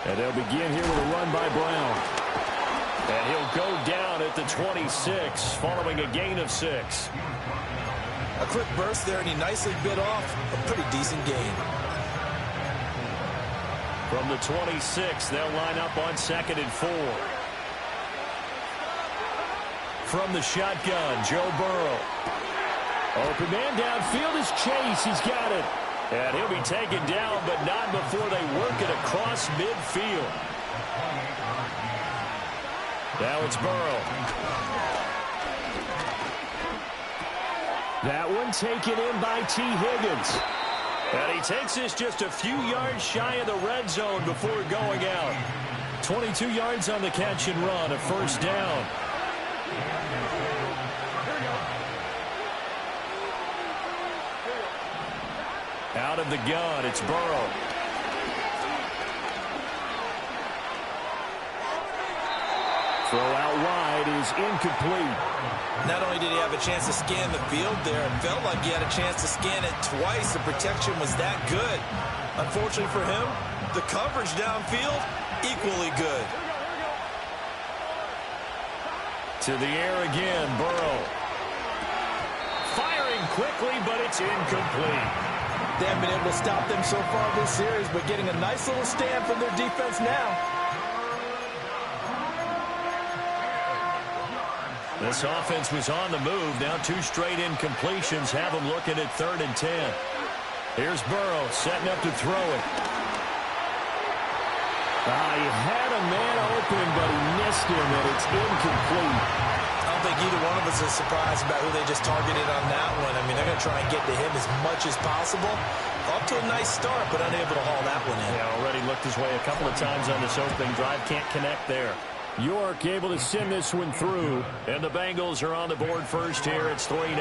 And they'll begin here with a run by Brown. And he'll go down at the 26 following a gain of 6. A quick burst there, and he nicely bit off a pretty decent gain. From the 26, they'll line up on 2nd and 4. From the shotgun, Joe Burrow. Open man downfield is Chase. He's got it. And he'll be taken down, but not before they work it across midfield. Now it's Burrow. That one taken in by T. Higgins. And he takes this just a few yards shy of the red zone before going out. 22 yards on the catch and run, a first down. Out of the gun, it's Burrow. Throw out wide is incomplete. Not only did he have a chance to scan the field there, it felt like he had a chance to scan it twice. The protection was that good. Unfortunately for him, the coverage downfield, equally good. To the air again, Burrow. Firing quickly, but it's incomplete. They haven't been able to stop them so far this series, but getting a nice little stand from their defense now. This offense was on the move. Now 2 straight incompletions have them looking at 3rd and 10. Here's Burrow setting up to throw it. He had a man open, but he missed him, and it's incomplete. I don't think either one of us is surprised about who they just targeted on that one. I mean, they're going to try and get to him as much as possible. Off to a nice start, but unable to haul that one in. Yeah, already looked his way a couple of times on this opening drive. Can't connect there. York able to send this one through, and the Bengals are on the board first here. It's 3-0.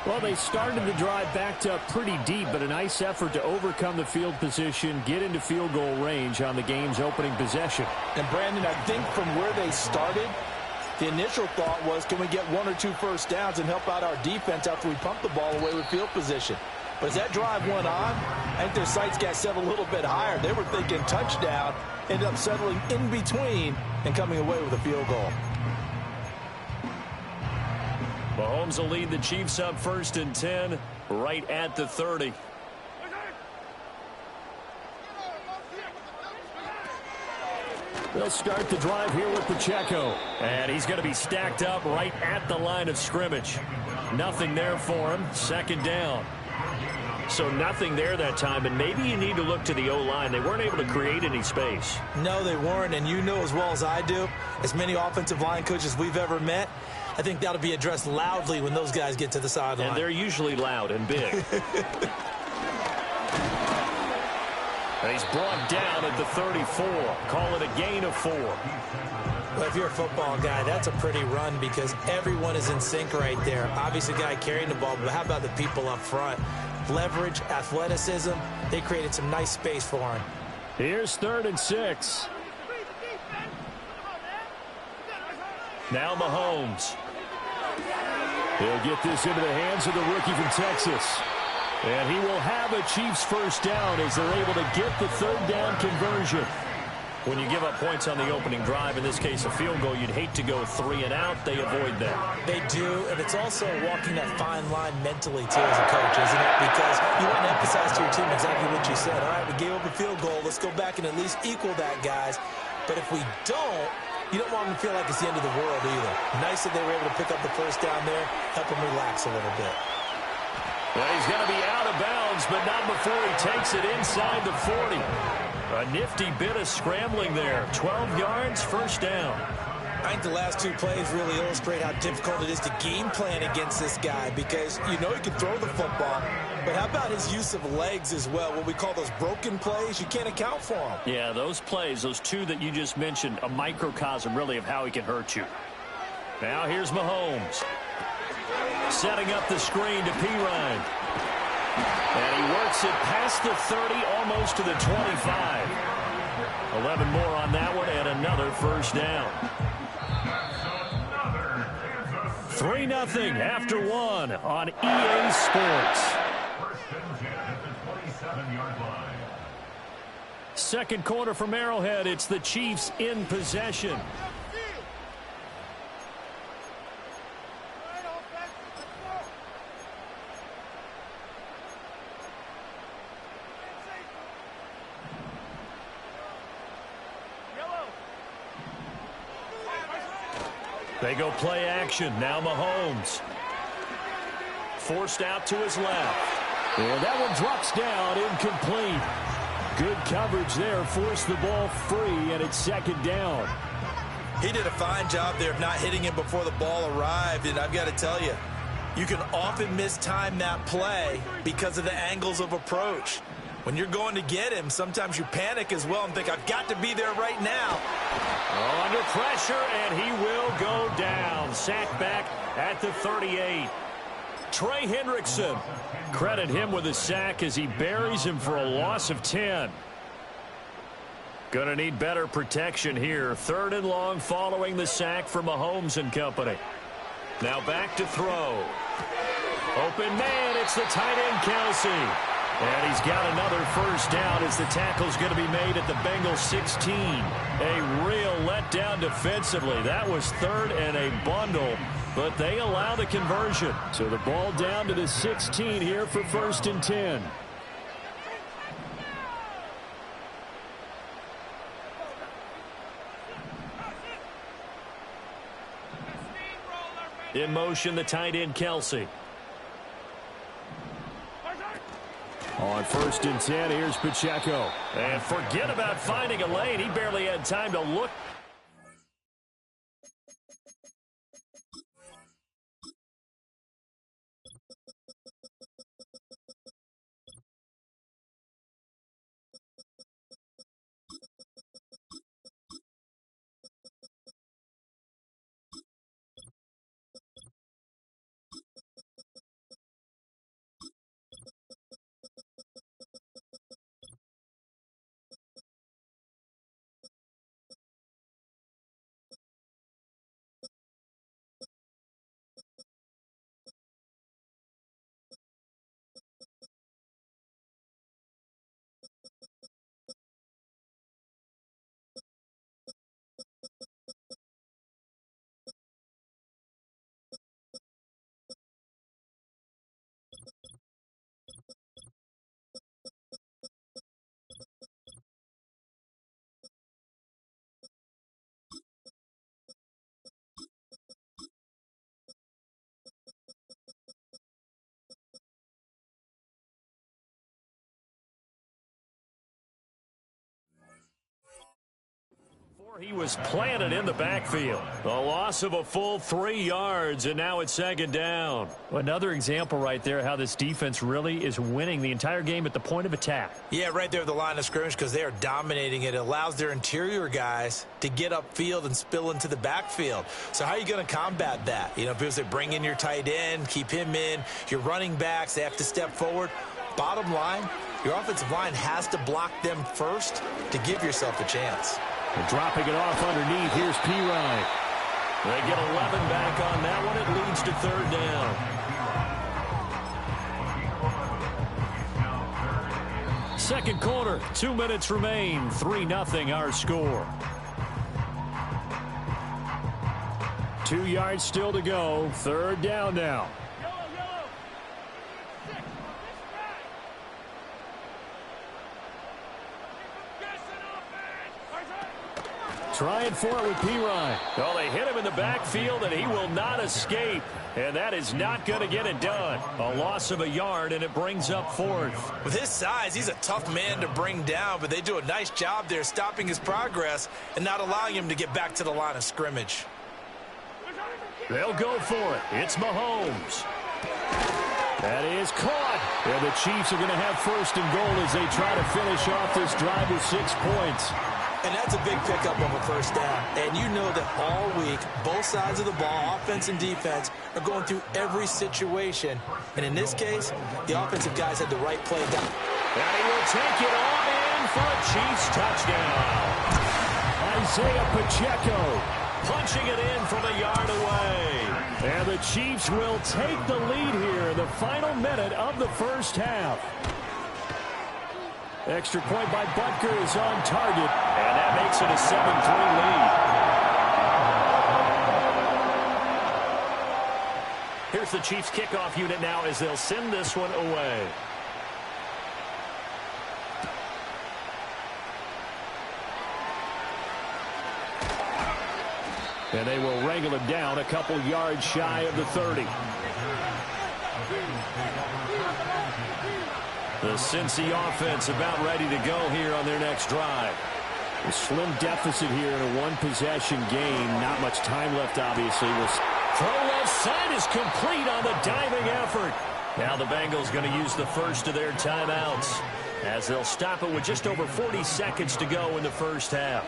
Well, they started the drive backed up pretty deep, but a nice effort to overcome the field position, get into field goal range on the game's opening possession. And, Brandon, I think from where they started, the initial thought was, can we get 1 or 2 first downs and help out our defense after we pump the ball away with field position? But as that drive went on, I think their sights got set a little bit higher. They were thinking touchdown, ended up settling in between and coming away with a field goal. Mahomes will lead the Chiefs up 1st and 10 right at the 30. They'll start the drive here with Pacheco. And he's going to be stacked up right at the line of scrimmage. Nothing there for him. 2nd down. So nothing there that time, and maybe you need to look to the O-line. They weren't able to create any space. No, they weren't, and you know as well as I do, as many offensive line coaches we've ever met, I think that'll be addressed loudly when those guys get to the sideline. And they're usually loud and big. And he's brought down at the 34. Call it a gain of 4. Well, if you're a football guy, that's a pretty run because everyone is in sync right there. Obviously, the guy carrying the ball, but how about the people up front? Leverage, athleticism, they created some nice space for him. Here's 3rd and 6. Now Mahomes. He'll get this into the hands of the rookie from Texas. And he will have a Chiefs first down as they're able to get the 3rd down conversion. When you give up points on the opening drive, in this case a field goal, you'd hate to go 3 and out. They avoid that. They do, and it's also walking that fine line mentally, too, as a coach, isn't it? Because you want to emphasize to your team exactly what you said. All right, we gave up a field goal. Let's go back and at least equal that, guys. But if we don't, you don't want them to feel like it's the end of the world either. Nice that they were able to pick up the first down there, help them relax a little bit. Well, he's going to be out of bounds, but not before he takes it inside the 40. A nifty bit of scrambling there. 12 yards, first down. I think the last 2 plays really illustrate how difficult it is to game plan against this guy because you know he can throw the football, but how about his use of legs as well? What we call those broken plays, you can't account for them. Yeah, those plays, those 2 that you just mentioned, a microcosm really of how he can hurt you. Now here's Mahomes. Setting up the screen to Pirine. And he works it past the 30, almost to the 25. 11 more on that one, and another first down. 3-0 after 1 on EA Sports. Second quarter from Arrowhead. It's the Chiefs in possession. They go play action. Now Mahomes. Forced out to his left. And that one drops down, incomplete. Good coverage there. Forced the ball free, and it's second down. He did a fine job there of not hitting him before the ball arrived, and I've got to tell you, you can often mistime that play because of the angles of approach. When you're going to get him, sometimes you panic as well and think, I've got to be there right now. Under pressure, and he will go down. Sacked back at the 38. Trey Hendrickson. Credit him with a sack as he buries him for a loss of 10. Going to need better protection here. Third and long following the sack for Mahomes and company. Now back to throw. Open man, it's the tight end Kelce. And he's got another first down as the tackle's going to be made at the Bengals 16. A real letdown defensively. That was third and a bundle, but they allow the conversion. So the ball down to the 16 here for first and 10. In motion, the tight end Kelce. On first and 10, here's Pacheco. And forget about finding a lane. He barely had time to look. He was planted in the backfield. A loss of a full 3 yards, and now it's second down. Another example right there how this defense really is winning the entire game at the point of attack. Yeah, right there at the line of scrimmage because they are dominating it. It allows their interior guys to get upfield and spill into the backfield. So how are you going to combat that? You know, because they bring in your tight end, keep him in. Your running backs, they have to step forward. Bottom line, your offensive line has to block them first to give yourself a chance. And dropping it off underneath, here's Pirine. They get 11 back on that one. It leads to third down. Second quarter, 2 minutes remain. 3-0 our score. 2 yards still to go. Third down now. Trying for it with Pirine. Oh, they hit him in the backfield, and he will not escape. And that is not going to get it done. A loss of a yard, and it brings up fourth. With his size, he's a tough man to bring down, but they do a nice job there stopping his progress and not allowing him to get back to the line of scrimmage. They'll go for it. It's Mahomes. That is caught. And the Chiefs are going to have first and goal as they try to finish off this drive with 6 points. And that's a big pickup of a first down. And you know that all week, both sides of the ball, offense and defense, are going through every situation. And in this case, the offensive guys had the right play down. And he will take it on in for a Chiefs touchdown. Isaiah Pacheco punching it in from a yard away. And the Chiefs will take the lead here in the final minute of the first half. Extra point by Butker is on target, and that makes it a 7-3 lead. Here's the Chiefs kickoff unit now as they'll send this one away. And they will wrangle it down a couple yards shy of the 30. The Cincy offense about ready to go here on their next drive. A slim deficit here in a one-possession game. Not much time left, obviously. Throw left side is complete on the diving effort. Now the Bengals going to use the first of their timeouts as they'll stop it with just over 40 seconds to go in the first half.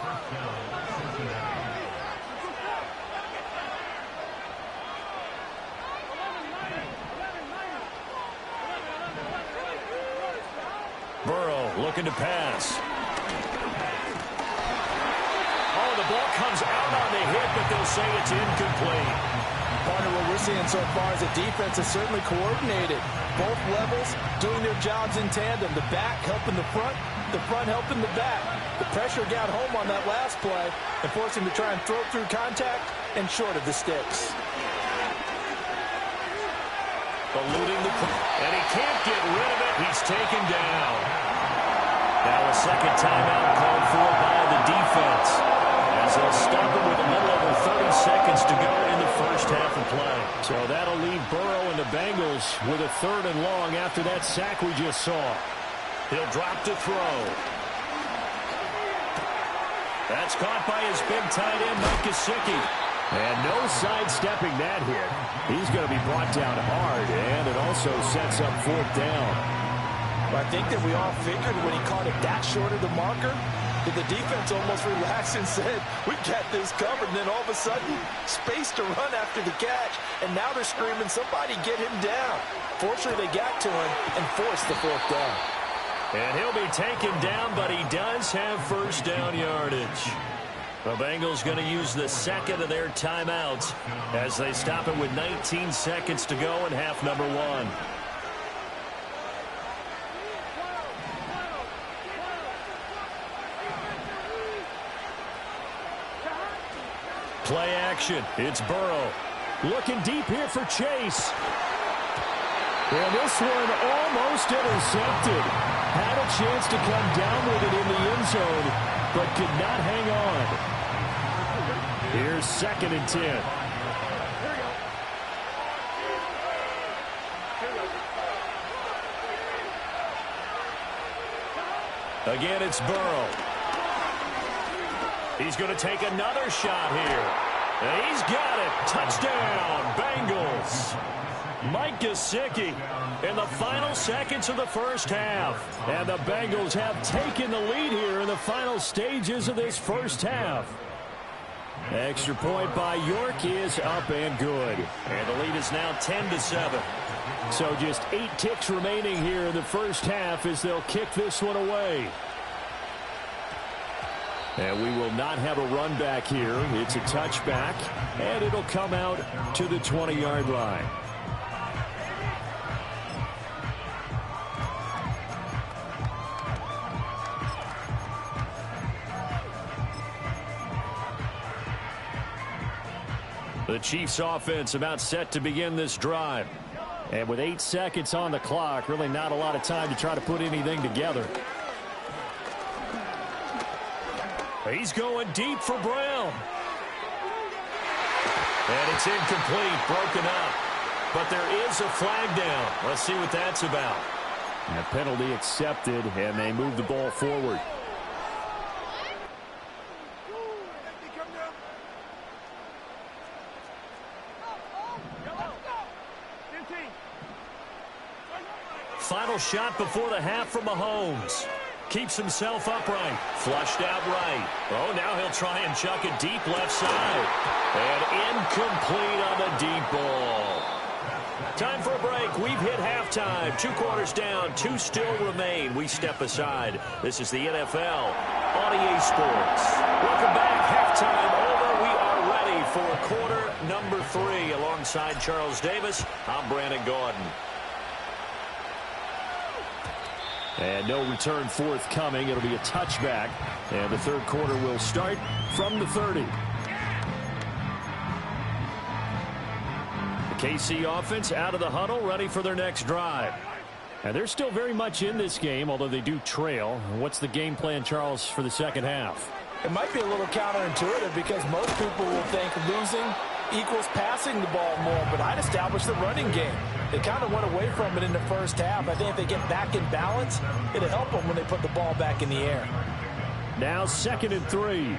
Burrow looking to pass. Oh, the ball comes out on the hit, but they'll say it's incomplete. Partner, what we're seeing so far is the defense is certainly coordinated. Both levels doing their jobs in tandem. The back helping the front helping the back. The pressure got home on that last play and forced him to try and throw through contact and short of the sticks. Eluding the and he can't get rid of it. He's taken down. Now a second timeout called for by the defense as they'll stop it with a little over 30 seconds to go in the first half of play. So that'll leave Burrow and the Bengals with a 3rd and long after that sack we just saw. He'll drop to throw. That's caught by his big tight end, Mike Gesicki. And no sidestepping that hit. He's going to be brought down hard, and it also sets up 4th down. I think that we all figured when he caught it that short of the marker that the defense almost relaxed and said, we got this covered. And then all of a sudden, space to run after the catch. And now they're screaming, somebody get him down. Fortunately, they got to him and forced the 4th down. And he'll be taken down, but he does have first down yardage. The Bengals going to use the second of their timeouts as they stop it with 19 seconds to go in half number 1. Play action. It's Burrow. Looking deep here for Chase. And this one almost intercepted. Had a chance to come down with it in the end zone, but could not hang on. Here's 2nd and 10. Again, it's Burrow. He's going to take another shot here. And he's got it. Touchdown, Bengals. Mike Gesicki in the final seconds of the first half. And the Bengals have taken the lead here in the final stages of this first half. Extra point by York is up and good. And the lead is now 10-7. So just 8 ticks remaining here in the first half as they'll kick this one away. And we will not have a run back here. It's a touchback, and it'll come out to the 20-yard line. The Chiefs offense about set to begin this drive. And with 8 seconds on the clock, really not a lot of time to try to put anything together. He's going deep for Brown. And it's incomplete, broken up. But there is a flag down. Let's see what that's about. And a penalty accepted, and they move the ball forward. Final shot before the half from Mahomes. Keeps himself upright. Flushed out right. Oh, now he'll try and chuck it deep left side. And incomplete on the deep ball. Time for a break. We've hit halftime. 2 quarters down. 2 still remain. We step aside. This is the NFL on EA Sports. Welcome back. Halftime over. We are ready for quarter number 3. Alongside Charles Davis, I'm Brandon Gaudin. And no return forthcoming. It'll be a touchback. And the third quarter will start from the 30. The KC offense out of the huddle, ready for their next drive. And they're still very much in this game, although they do trail. What's the game plan, Charles, for the second half? It might be a little counterintuitive because most people will think losing equals passing the ball more, but I'd establish the running game. They kind of went away from it in the first half. I think if they get back in balance, it'll help them when they put the ball back in the air. Now 2nd and 3.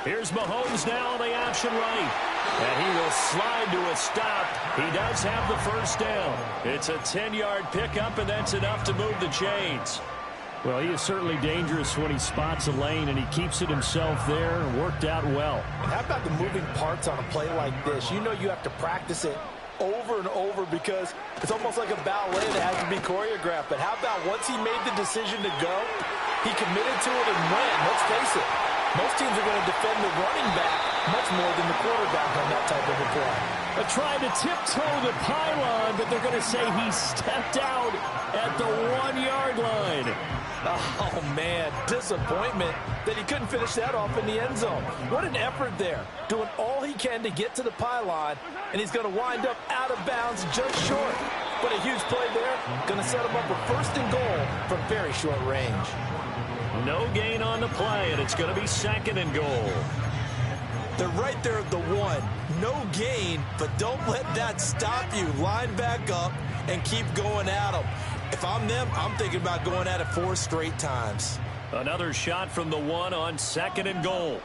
Here's Mahomes now on the option right. And he will slide to a stop. He does have the first down. It's a 10-yard pickup, and that's enough to move the chains. Well, he is certainly dangerous when he spots a lane, and he keeps it himself there and worked out well. And how about the moving parts on a play like this? You know you have to practice it over and over because it's almost like a ballet that has to be choreographed. But how about once he made the decision to go, he committed to it and went. Let's face it, most teams are going to defend the running back much more than the quarterback on that type of a play. They're trying to tiptoe the pylon, but they're going to say he stepped out at the 1-yard line. Oh, man, disappointment that he couldn't finish that off in the end zone. What an effort there, doing all he can to get to the pylon, and he's going to wind up out of bounds just short. But a huge play there, going to set him up with 1st and goal from very short range. No gain on the play, and it's going to be 2nd and goal. They're right there at the 1. No gain, but don't let that stop you. Line back up and keep going at them. If I'm them, I'm thinking about going at it 4 straight times. Another shot from the 1 on 2nd and goal.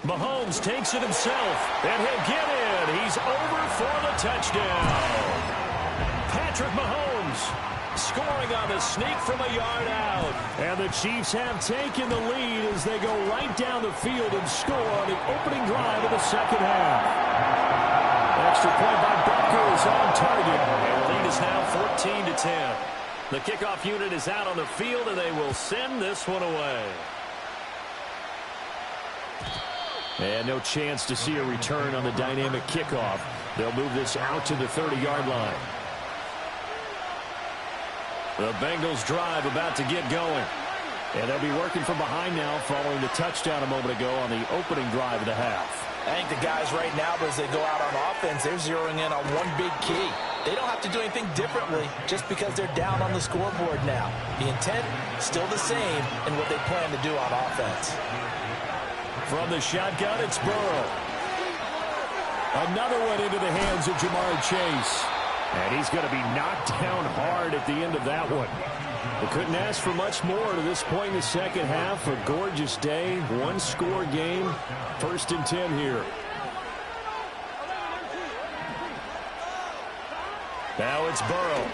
Mahomes takes it himself, and he'll get in. He's over for the touchdown. Patrick Mahomes scoring on the sneak from a yard out. And the Chiefs have taken the lead as they go right down the field and score on the opening drive of the second half. Extra point by Butker is on target. And the lead is now 14-10. The kickoff unit is out on the field, and they will send this one away. And no chance to see a return on the dynamic kickoff. They'll move this out to the 30-yard line. The Bengals drive about to get going. And they'll be working from behind now following the touchdown a moment ago on the opening drive of the half. I think the guys right now, as they go out on offense, they're zeroing in on one big key. They don't have to do anything differently just because they're down on the scoreboard now. The intent still the same in what they plan to do on offense. From the shotgun, it's Burrow. Another one into the hands of Jamar Chase. And he's going to be knocked down hard at the end of that one. They couldn't ask for much more to this point in the second half. A gorgeous day, 1-score game, 1st and 10 here. Now it's Burrow.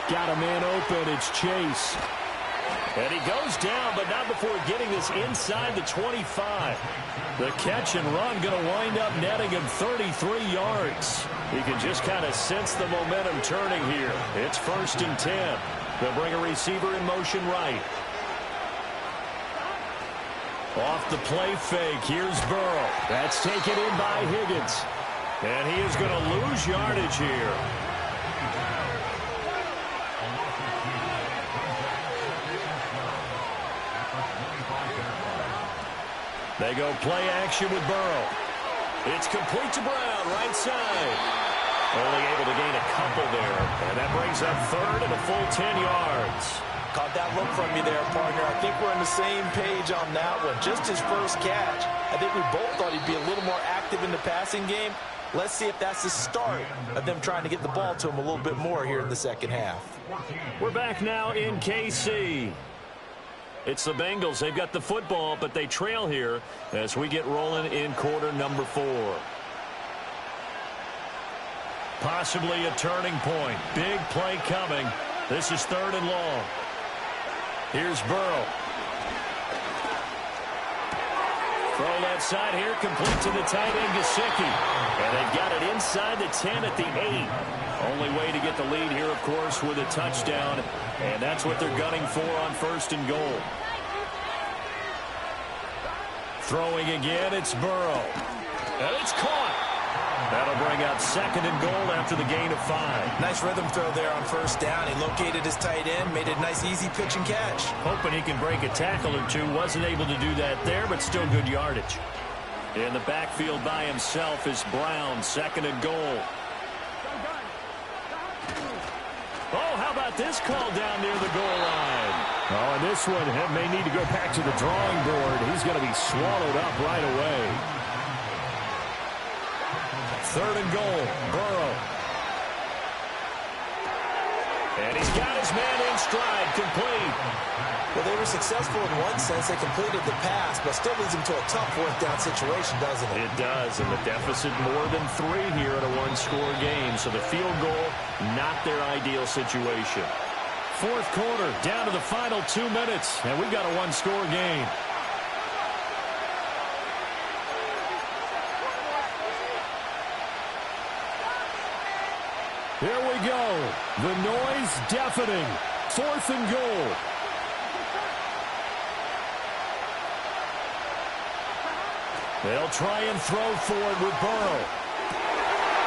Got a man open, it's Chase. And he goes down, but not before getting this inside the 25. The catch and run going to wind up netting him 33 yards. You can just kind of sense the momentum turning here. It's 1st and 10. They'll bring a receiver in motion right. Off the play fake, here's Burrow. That's taken in by Higgins. And he is going to lose yardage here. They go play action with Burrow. It's complete to Brown, right side. Only able to gain a couple there. And that brings up 3rd and a full 10 yards. Caught that look from you there, partner. I think we're on the same page on that one. Just his first catch. I think we both thought he'd be a little more active in the passing game. Let's see if that's the start of them trying to get the ball to him a little bit more here in the second half. We're back now in KC. It's the Bengals. They've got the football, but they trail here as we get rolling in quarter number 4. Possibly a turning point. Big play coming. This is 3rd and long. Here's Burrow. Throw left side here, complete to the tight end, Gesicki. And they've got it inside the 10 at the 8. Only way to get the lead here, of course, with a touchdown. And that's what they're gunning for on 1st and goal. Throwing again, it's Burrow. And it's caught. That'll bring up 2nd and goal after the gain of 5. Nice rhythm throw there on 1st down. He located his tight end, made a nice easy pitch and catch. Hoping he can break a tackle or two. Wasn't able to do that there, but still good yardage. In the backfield by himself is Brown, 2nd and goal. Oh, how about this call down near the goal line? Oh, and this one may need to go back to the drawing board. He's going to be swallowed up right away. 3rd and goal, Burrow. And he's got his man in stride, complete. Well, they were successful in one sense. They completed the pass, but still leads them to a tough 4th down situation, doesn't it? It does, and the deficit more than 3 here in a one-score game. So the field goal, not their ideal situation. 4th quarter, down to the final 2 minutes, and we've got a one-score game. Here we go. The noise deafening. 4th and goal. They'll try and throw forward with Burrow.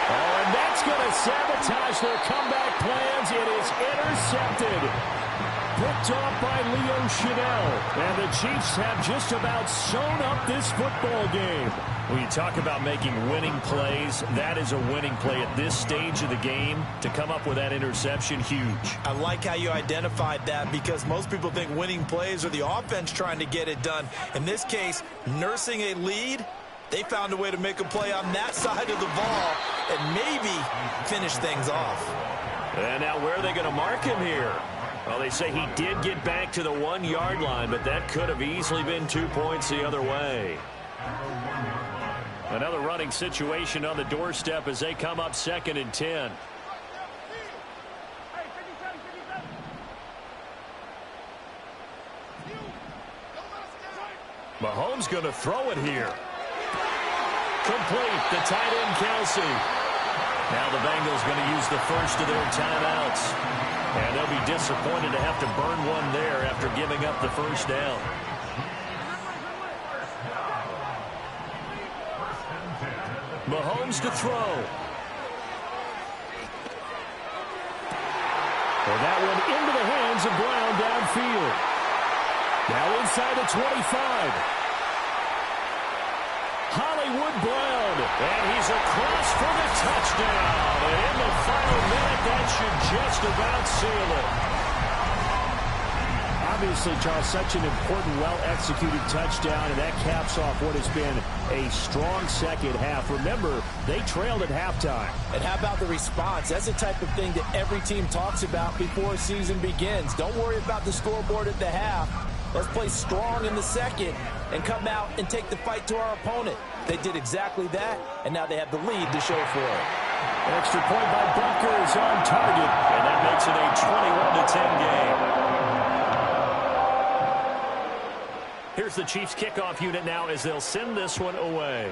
Oh, and that's going to sabotage their comeback plans. It is intercepted. Picked off by Leo Chanel. And the Chiefs have just about sewn up this football game. When you talk about making winning plays, that is a winning play at this stage of the game. To come up with that interception, huge. I like how you identified that because most people think winning plays are the offense trying to get it done. In this case, nursing a lead, they found a way to make a play on that side of the ball and maybe finish things off. And now where are they going to mark him here? Well, they say he did get back to the 1-yard line, but that could have easily been 2 points the other way. Another running situation on the doorstep as they come up 2nd and 10. Mahomes going to throw it here. Complete. The tight end, Kelsey. Now the Bengals going to use the first of their timeouts. And they'll be disappointed to have to burn one there after giving up the 1st down. Mahomes to throw. And that one into the hands of Brown downfield. Now inside the 25. Hollywood Brown. And he's across for the touchdown. And in the final minute, that should just about seal it. Obviously, Charles, such an important, well-executed touchdown, and that caps off what has been a strong 2nd half. Remember, they trailed at halftime. And how about the response? That's the type of thing that every team talks about before a season begins. Don't worry about the scoreboard at the half. Let's play strong in the 2nd and come out and take the fight to our opponent. They did exactly that, and now they have the lead to show for it. Extra point by Butker is on target. And that makes it a 21-10 game. Here's the Chiefs kickoff unit now as they'll send this one away.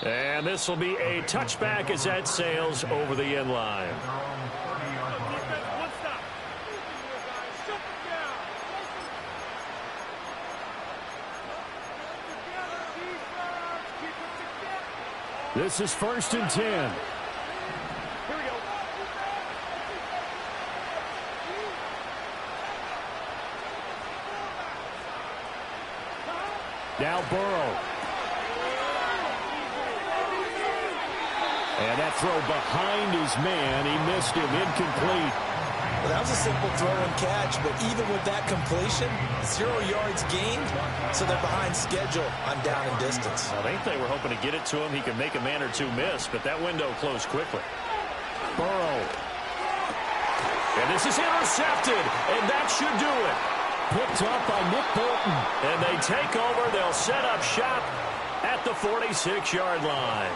And this will be a touchback as that sails over the end line. This is 1st and 10. Now Burrow. And that throw behind his man. He missed him. Incomplete. Well, that was a simple throw and catch, but even with that completion, 0 yards gained, so they're behind schedule on down and distance. I think they were hoping to get it to him. He could make a man or two miss, but that window closed quickly. Burrow. And this is intercepted, and that should do it. Picked up by Nick Bolton. And they take over. They'll set up shop at the 46-yard line.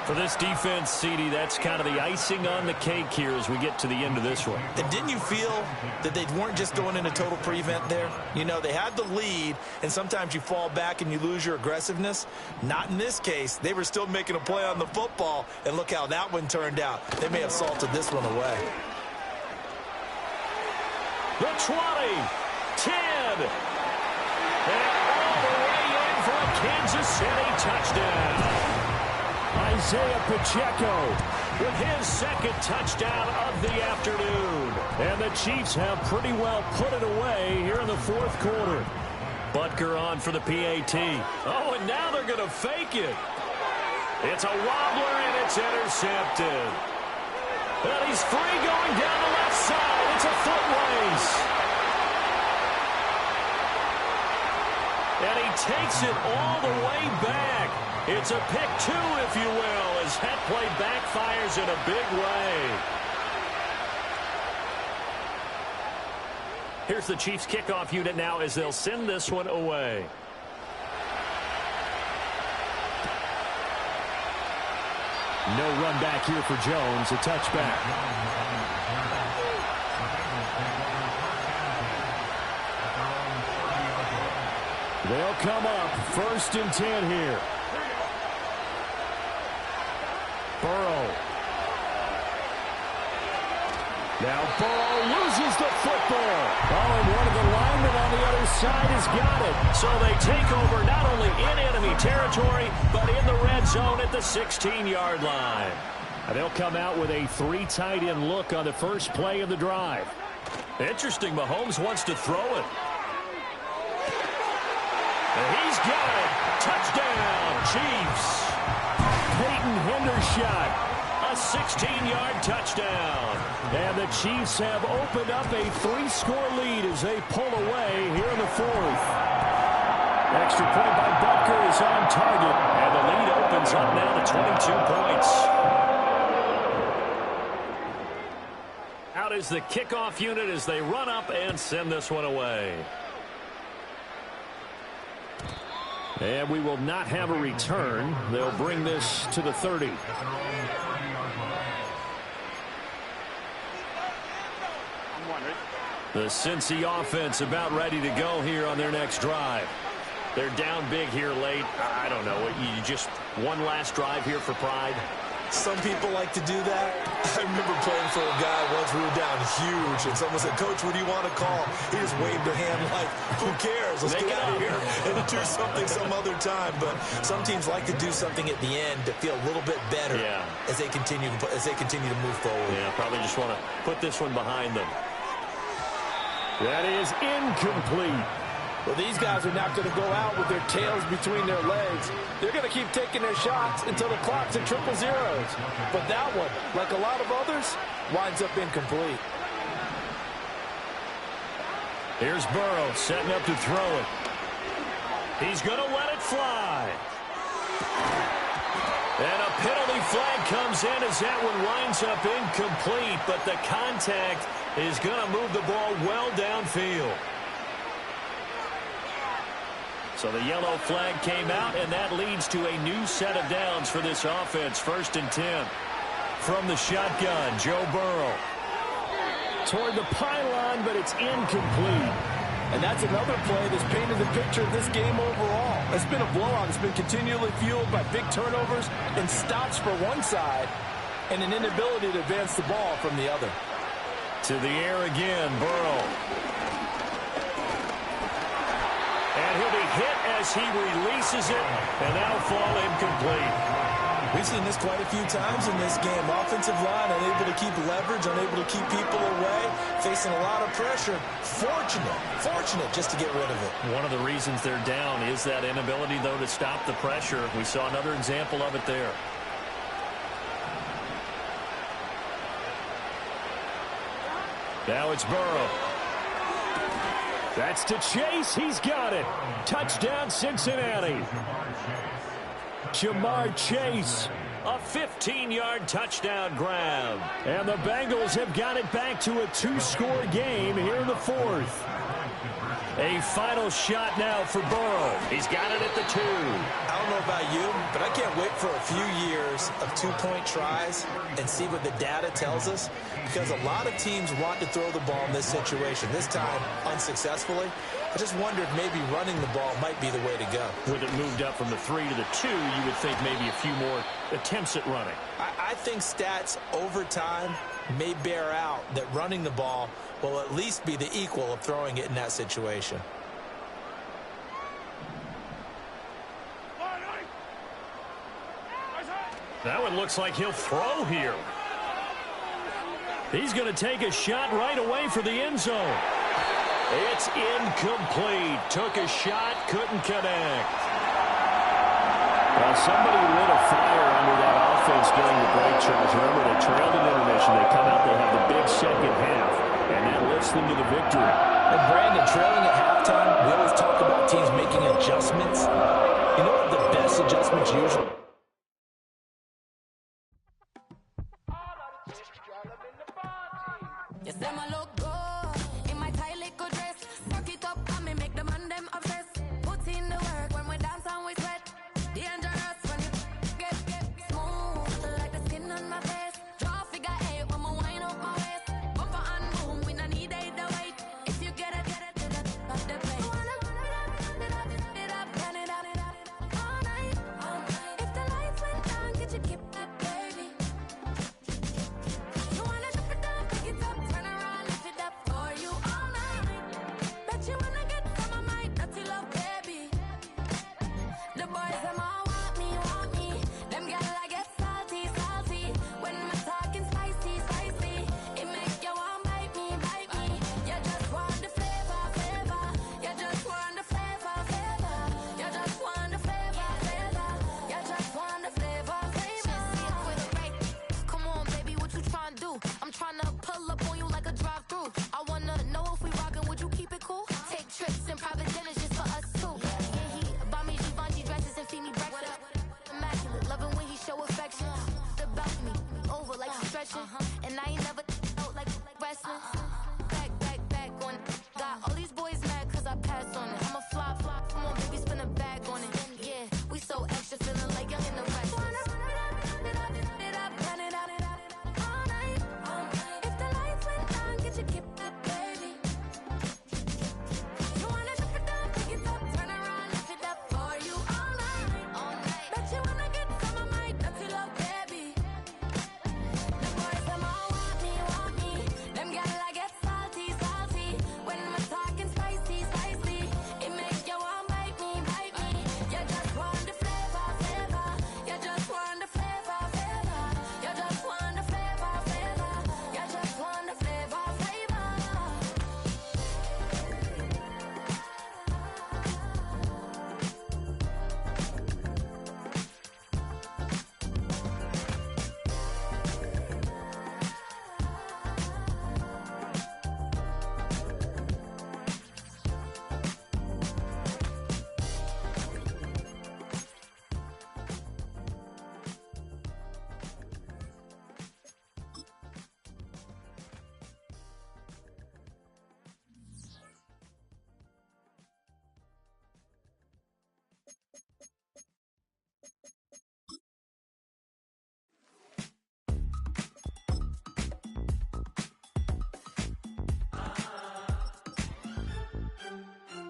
For this defense, CD, that's kind of the icing on the cake here as we get to the end of this one. And didn't you feel that they weren't just going into total prevent there? You know, they had the lead, and sometimes you fall back and you lose your aggressiveness. Not in this case. They were still making a play on the football, and look how that one turned out. They may have salted this one away. The 20, 10, and Kansas City touchdown. Isaiah Pacheco with his second touchdown of the afternoon. And the Chiefs have pretty well put it away here in the fourth quarter. Butker on for the PAT. Oh, and now they're going to fake it. It's a wobbler, and it's intercepted. And he's free going down the left side. It's a foot race. And he takes it all the way back. It's a pick two, if you will, as that play backfires in a big way. Here's the Chiefs kickoff unit now as they'll send this one away. No run back here for Jones. A touchback. They'll come up 1st and 10 here. Burrow. Now Burrow loses the football. Oh, and one of the linemen on the other side has got it. So they take over not only in enemy territory, but in the red zone at the 16-yard line. And they'll come out with a 3 tight end look on the first play of the drive. Interesting, Mahomes wants to throw it. And he's got it. Touchdown, Chiefs. Peyton Hendershot. A 16-yard touchdown. And the Chiefs have opened up a 3-score lead as they pull away here in the fourth. Extra point by Butker is on target. And the lead opens up now to 22 points. Out is the kickoff unit as they run up and send this one away. And we will not have a return. They'll bring this to the 30. The Cincy offense about ready to go here on their next drive. They're down big here late. I don't know. You just one last drive here for pride. Some people like to do that. I remember playing for a guy once. We were down huge, and someone said, "Coach, what do you want to call?" He just waved a hand like, "Who cares? Let's get out of here and do something some other time." But some teams like to do something at the end to feel a little bit better as they continue to move forward. Yeah, probably just want to put this one behind them. That is incomplete. Well, these guys are not going to go out with their tails between their legs. They're going to keep taking their shots until the clock's at triple zeros. But that one, like a lot of others, winds up incomplete. Here's Burrow setting up to throw it. He's going to let it fly. And a penalty flag comes in as that one winds up incomplete, but the contact is going to move the ball well downfield. So the yellow flag came out, and that leads to a new set of downs for this offense. 1st and 10. From the shotgun, Joe Burrow. Toward the pylon, but it's incomplete. And that's another play that's painted the picture of this game overall. It's been a blowout. It's been continually fueled by big turnovers and stops for one side and an inability to advance the ball from the other. To the air again, Burrow. And he'll be hit as he releases it, and that'll fall incomplete. We've seen this quite a few times in this game. Offensive line unable to keep leverage, unable to keep people away, facing a lot of pressure. Fortunate just to get rid of it. One of the reasons they're down is that inability, though, to stop the pressure. We saw another example of it there. Now it's Burrow. That's to Chase. He's got it. Touchdown, Cincinnati. Jamar Chase. A 15-yard touchdown grab. And the Bengals have got it back to a 2-score game here in the fourth. A final shot now for Burrow. He's got it at the 2. I don't know about you, but I can't wait for a few years of 2-point tries and see what the data tells us, because a lot of teams want to throw the ball in this situation. This time, unsuccessfully. I just wonder if maybe running the ball might be the way to go. With it moved up from the 3 to the 2, you would think maybe a few more attempts at running. I think stats over time may bear out that running the ball will at least be the equal of throwing it in that situation. That one looks like he'll throw here. He's going to take a shot right away for the end zone. It's incomplete. Took a shot, couldn't connect. Well, somebody lit a fire under that offense during the break, Charles. Remember, they trailed in intermission. They come out, they have the big second half, and that lifts them to the victory. And Brandon, trailing at halftime, we always talk about teams making adjustments. You know what the best adjustments usually? You say my look good in my tight little dress. Fuck it up and me make the man them obsessed. Put in the work when we dance and we sweat. Dangerous when you get smooth like the skin on my face. Draw figure 8 when we wind up my waist. Bumper and boom, we don't need the weight. If you get it to the top of the plate. Turn it up all night. If the lights went down, could you keep that, baby? You wanna drop it down, pick it up, turn around, lift it up for you all night. Bet you wanna get some of my dirty love, baby. The boys them all want me. Them gyal I get salty. When my talking spicy. It make you want bite me. You just want the flavor. You just want the flavor. You just want the flavor. You just want the flavor. Come on, baby, what you tryna do? I'm tryna pull up on you like a drive-through. I wanna know if we rockin', would you keep it cool? Take trips and private dinners just for us two. Yeah, he buy me Givenchy dresses and feed me breakfast. Immaculate, loving when he show affection. The balcony, over like he's stretching. And I ain't never out like wrestling. Back on it. Got all these boys mad cause I passed on it. I'm a flop. Come on, baby, spin a bag on it. Yeah, we so extra, feeling like young in the rest. Turn it up all night. If the lights went down, could you keep that, baby? You wanna drop it down, pick it up, turn around, lift it up for you all night. Bet you wanna get some of my dirty love, baby. The boys them all want me. Them gyal I get salty. When my talking spicy. It make you want bite me. You just want the flavor. You just want the flavor. You just want the flavor. You just want the flavor.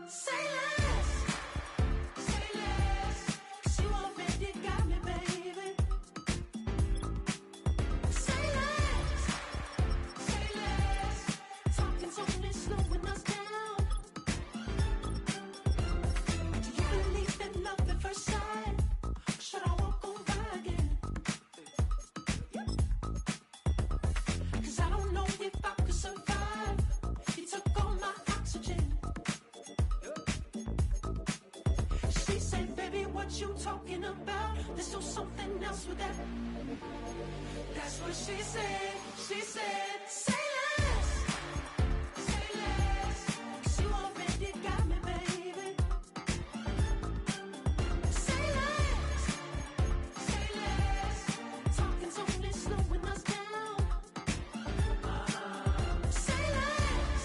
Say less. You already got me, baby. Say less. Talking's only slowing us down. Do you believe in love at first sight? Should I walk over again? 'Cause I don't know if I could survive. You took all my oxygen. She said, baby, what you talking about? Let's do something else with that. That's what she said. Say less. 'Cause you already got me, baby. Say less. Talking's only slowing us down. Say less.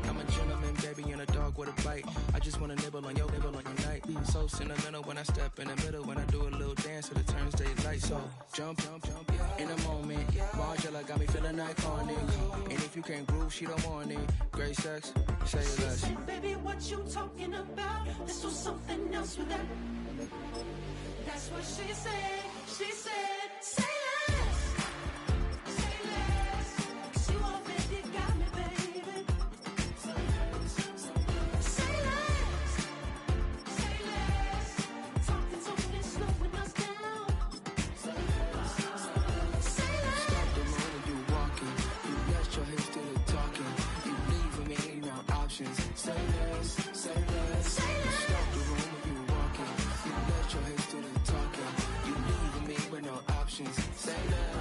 I'm a gentleman, baby, and a dog with a bite. I just wanna nibble on your night. So sentimental when I step in the middle. When I do a little dance, till it turns daylight. So jump in a moment. Margella got me feeling iconic. And if you can't groove, she don't want it. Great sex, say less. Say, baby, what you talking about? Let's do something else with that. That's what she said. Say less. 'Cause you already got me, baby. Say options. Say less, say less. You stopped the room when you were walking. You left your head still talking. You leaving me with no options. Say less.